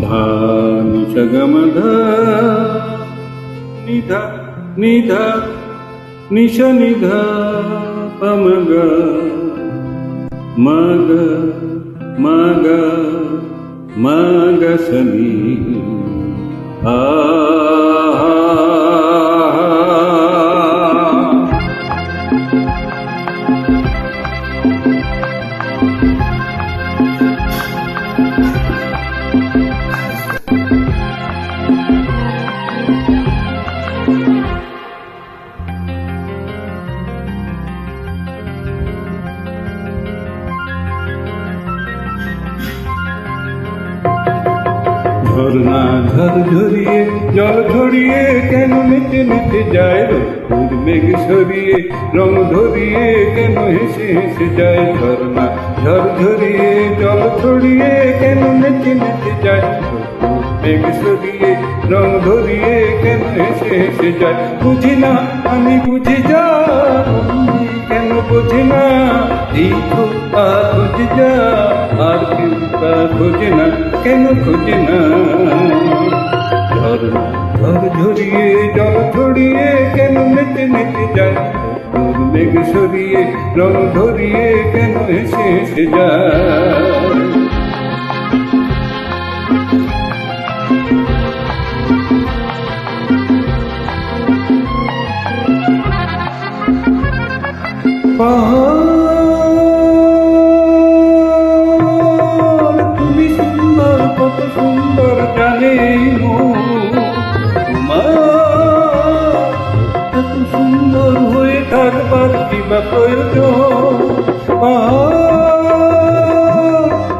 धा निश गम धा निधा निधा निश निधा पमग मग मग मग सनी आ ঝর্ণা ঝরঝরিয়ে জল ছড়িয়ে কেন নেচে নেচে যায় রোদ মেঘ সরিয়ে রং ধরিয়ে কেন হেসে হেসে যায় ঝর্ণা ঝরঝরিয়ে জল ছড়িয়ে কেন নেচে নেচে যায় মেঘ সরিয়ে রং ধরিয়ে কেন হেসে হেসে যায় বুঝি না আমি বুঝি যা কেন বুঝি না এই খোঁজা খুঁজে যা আর কেউ তা খোঁজে না কেন খোঁজে না ঝর্ণা ঝরঝরিয়ে জল ছড়িয়ে কেন নেচে নেচে যায় মেঘ সরিয়ে রং ধরিয়ে কেন হেসে হেসে যায় পাহাড় তুমি সুন্দর কত সুন্দর জানে এত সুন্দর হয়ে থাকবার কিবা প্রয়োজন পাহাড়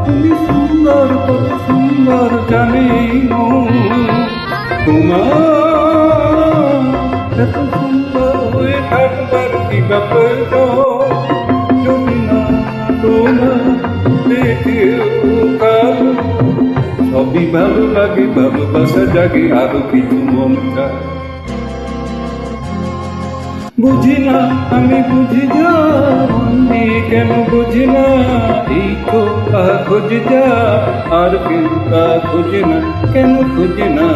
তুমি সুন্দর কত সুন্দর জানে এত সুন্দর হয়ে থাকবার কিবা প্রয়োজন যদি না তোমার দেখেও কারো সবই ভালো লাগে ভালোবাসা জাগে আরো কিছু মন চায় বুঝি না আমি বুঝি যা কেন বুঝি না এই তো তা খোঁজে যা আর কেউ তা খোঁজে না কেন খোঁজে না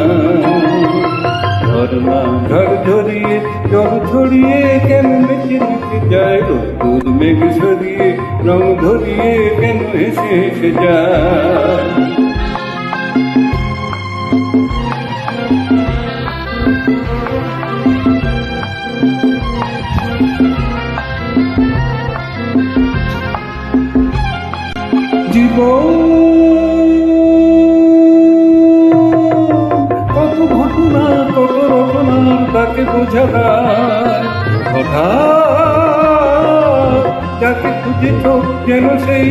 ঝর্ণা ঝরঝরিয়ে জল ছড়িয়ে কেন নেচে নেচে যায় রোদ মেঘ সরিয়ে রং ধরিয়ে কেন হেসে হেসে যায় জীবন কত ঘটনা কত রটনা তাকে বোঝা যায় হঠাৎ যাকে খুঁজেছ যেন সেই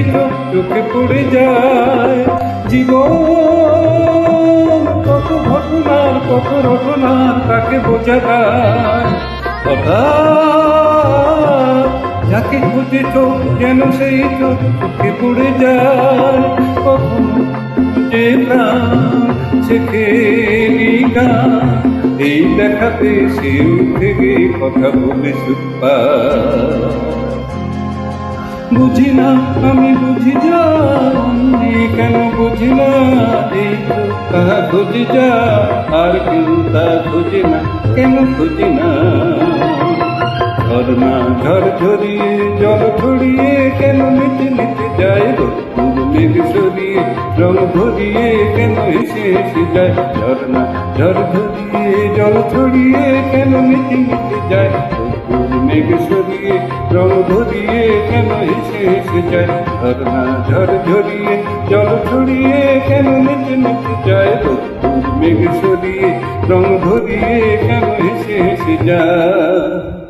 চোখে পড়ে যায় জীবন কত ঘটনা কত রটনা তাকে বোঝা যায় হঠাৎ যাকে খুঁজেছ যেন সেই চোখে পড়ে যায় কখনো যে প্রাণ শেখেনি গান এই দেখাতে সে উঠে গে কথা বলে সুপা বুঝি না আমি বুঝি যা কেন বুঝি না এই তো তা খুঁজে যা আর কেউ তা খুঁজে না কেন খুঁজে না ঝর্ণা ঝরঝরিয়ে জল ছড়িয়ে কেন নেচে নেচে যায় রোদ মেঘ সরিয়ে রং ধরিয়ে কেন হেসে হেসে যায় ঝর্ণা ঝরঝরিয়ে জল ছড়িয়ে কেন নেচে নেচে যায় রোদ মেঘ সরিয়ে রং ধরিয়ে কেন হেসে হেসে যায় ঝর্ণা ঝরঝরিয়ে জল ছড়িয়ে কেন নেচে নেচে যায় রোদ মেঘ সরিয়ে রং ধরিয়ে কেন হেসে হেসে যায়